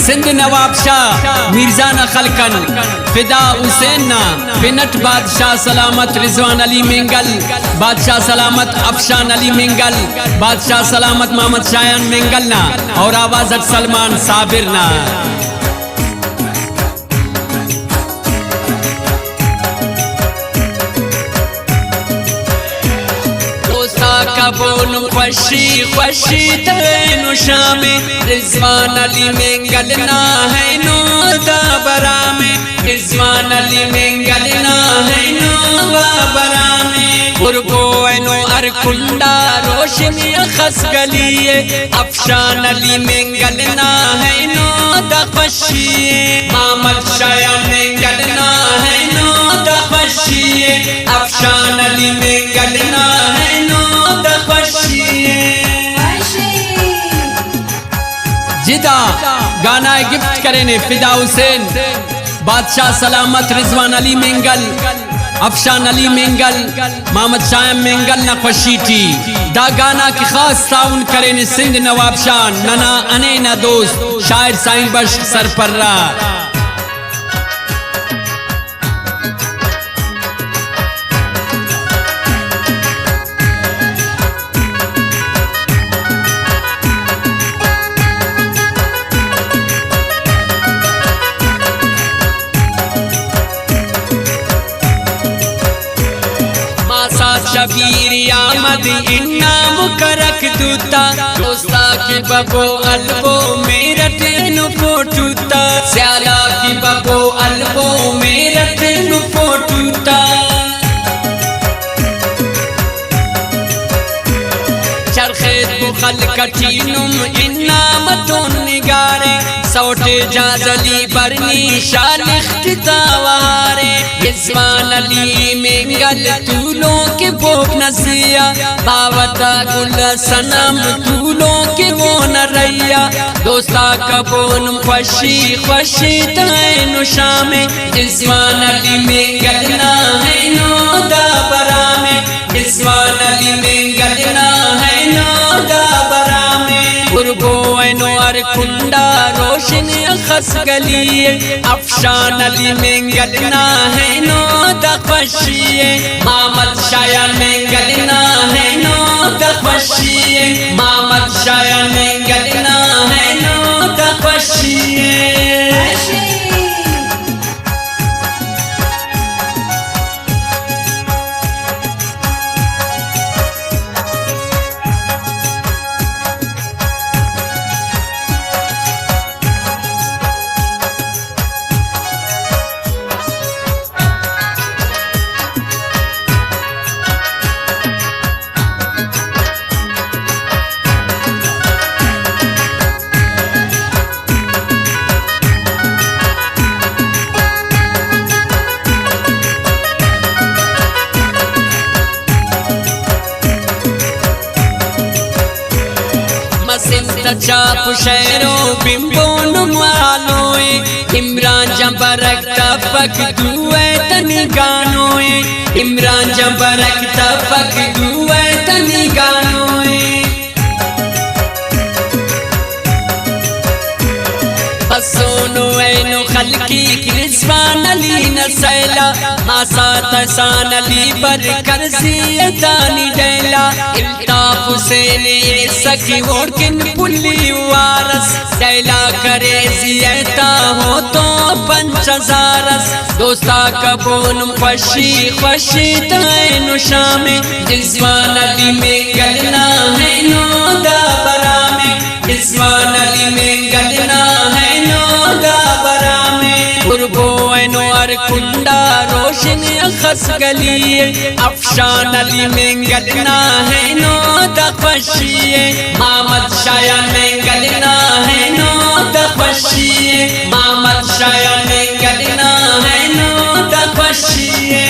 सिंध नवाब शाह मिर्जा न खलकन फिदा हुसैन ना पिनट बादशाह सलामत रिजवान अली मेंगल बादशाह सलामत अफशान अली मेंगल बादशाह सलामत मोहम्मद शायान मेंगल ना और आवाज़त सलमान साबिर ना। कबूल खुशी खुशी तैनु शामे रिजवान अली मेंगल ना है नो दाबरा में रिजवान अली मेंगल ना है नो दाबरा में गुरबो एनो अरकुंडा रोशनी खस गलिए अफशान अली मेंगल ना है नो दखशिए मोहम्मद शायान मेंगल ना है नो दखशिए अफशान अली मेंगल ना है नो जिदा गाना गिफ्ट करे ने फिदा हुसैन बादशाह सलामत रिजवान अली मेंगल अफशान अली मेंगल मोहम्मद शायान मेंगल न खुशीटी दा गाना की खास ताउन करे ने सिंध नवाब शाह नना अने न दोस्त शायर साईं बख्श सरपर्रा। शबीर आमद इनाम करक दूता दोस्ता की बबो अलबो मेरा तेनु फोटूता स्याला की बबो अलबो मेरा तेनु फोटूता चरखे बुखल कटीनुम इनाम तो निगारे सौटे जाजली बरनी शालिख कितावारे रिजवान अली मेंगल तूलों के भोग नसिया बावता गुल सनम तूलों के वो न रैया दोस्ता कबून खुशी खुशी तैनु शामे रिजवान अली मेंगल ना है नो दाबरा में रिजवान अली मेंगल ना है नो दाबरा में गुरबो एनो अरकुंडा रोशनी खस गलिए अफशान अली मेंगल ना है नो दखशिए मोहम्मद शायान मेंगल ना है नो दखशिए मोहम्मद शायान मेंगल ना है नो दखशिए। चाप शहरों बिंबोन मालोए इमरान जबरक तफक दुए तनी गानोए इमरान जबरक तफक दुए तनी गानोए बसोनो एनो खलकी रिजवान अली नसैला मासा तसान अली बर करजियतानी डेला इल्ताफ हुसैन सखी वोड़किन पुल्ली वारस डेला करे जियता हो तो पंचजारस दोस्ता कबून खुशी खुशी तैनु शामे रिजवान अली मेंगल ना है नो दाबरा में रिजवान अली मेंगल ना है नो दाबरा में गुरबो एनो अरकुंडा रोशनी खस गलिए अफशान अली मेंगल ना है नो दखशिए मोहम्मद शायान मेंगल ना है नो दखशिए मोहम्मद शायान मेंगल ना है नो दखशिए।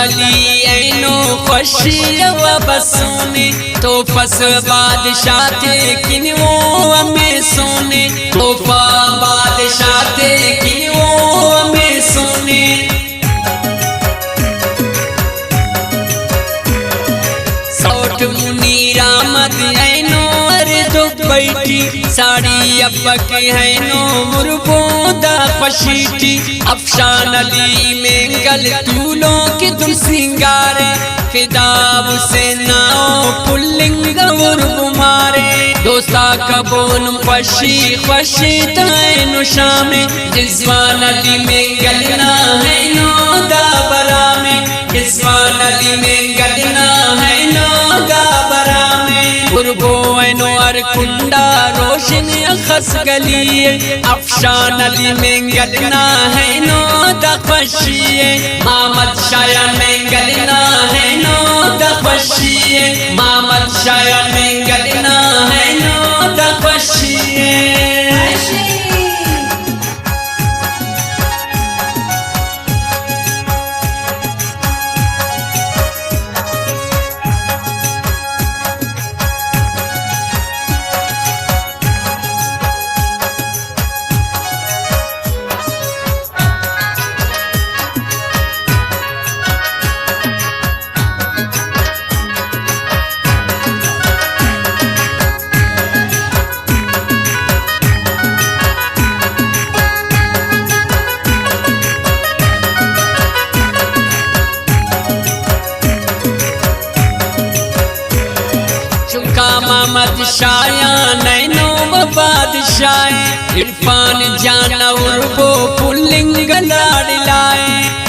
अली ऐनो खुशी व बसोने तो फस बादशाह थे किन वो हमें सोने तो बादशाह थे किन वो हमें सोने सौठ मुनीर आमद ऐनो अर्दो बैठी साड़ी अब्बा के हैनो मुरबोदा पशीटी अफशान अली मेंगल तूलों के दुल सिंगारे फिदाब से नाओ पुल्लिंग मुरबुमारे दोस्ता कबोन पशी खुशी तैनु शामे रिजवान अली मेंगल ना है नो दाबरा में रिजवान अली मेंगल ना है नो दाबरा में गुरबो ऐनो अर कुंडा रोशन खस गलिए अफशान अली मेंगल ना है नो दखशिए मोहम्मद शाया मेंगल ना है नो दखशिए मोहम्मद शाया मेंगल ना है नो दखशिए मोहम्मद शाया नैनो बादशाह इरफान जाना उर्बो पुल्लिंग लाड़ लाए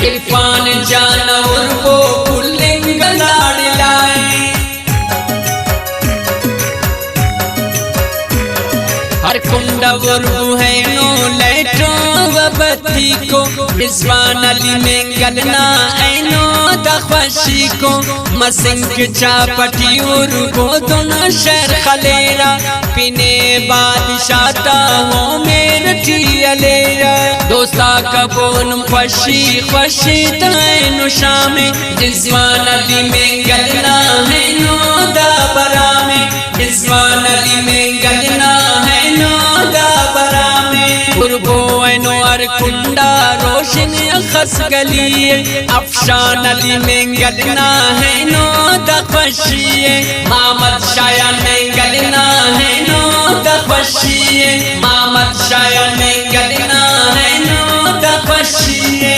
इरफान जाना उर्बो पुल्लिंग लाड़ लाए हर कुंडा उर्बू है नो लेटो बत्ती को रिजवान अली मेंगल ना ऐनो दखशी को मसिंक चापटी उर्बो दोनों शहर खलेरा पिने बादशाह हो मेरे टियलेरा दोस्ता कबोन फशी खुशी तैनु शामे रिजवान अली मेंगल ना है नो दाबरा में रिजवान अली मेंगल ना है नो दाबरा में गुरबो ऐनो अर कुंडा रोशन खस गलिए अफशान अली मेंगल ना है नो दखशिए मोहम्मद शाया मेंगल ना है नो दखशिए मोहम्मद शाया मेंगल ना है नो दखशिए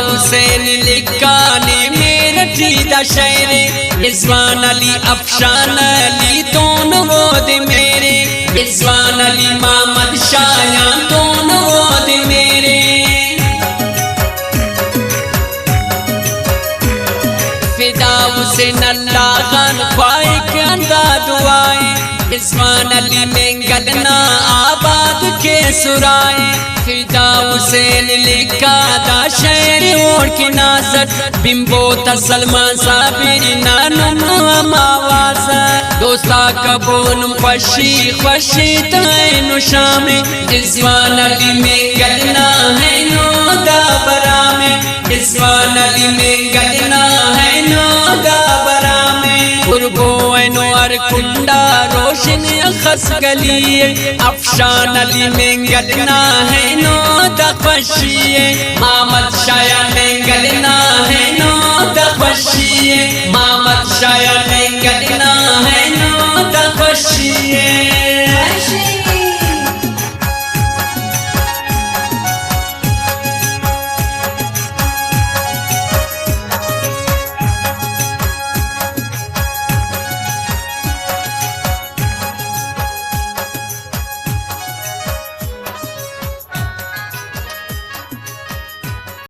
हुसैन लिखाने मेरा दीदा शेरे रिजवान अली अफशान अली दोनों वो दे मेरे रिजवान अली मोहम्मद शाया दोनों वो दे मेरे फिदा हुसैन अल्लाह खान पाए के अंदा दुआएं रिजवान अली मेंगल ना आबाद के सुराए फिदा हुसैन लिखा दा शेर ओढ़ के नाजर बिंबो तसलमान साबिर नानो मावासा दोस्ता कबोन फशी खुशी तैनु शामे रिजवान अली मेंगल ना है नो दाबरा में रिजवान अली मेंगल ना है नो दाबरा में गुरबो ऐनो अर कुंडा रोशन खस गलिए अफशान अली मेंगल ना है नो दखशिए मोहम्मद शाया मेंगल ना है नो दखशिए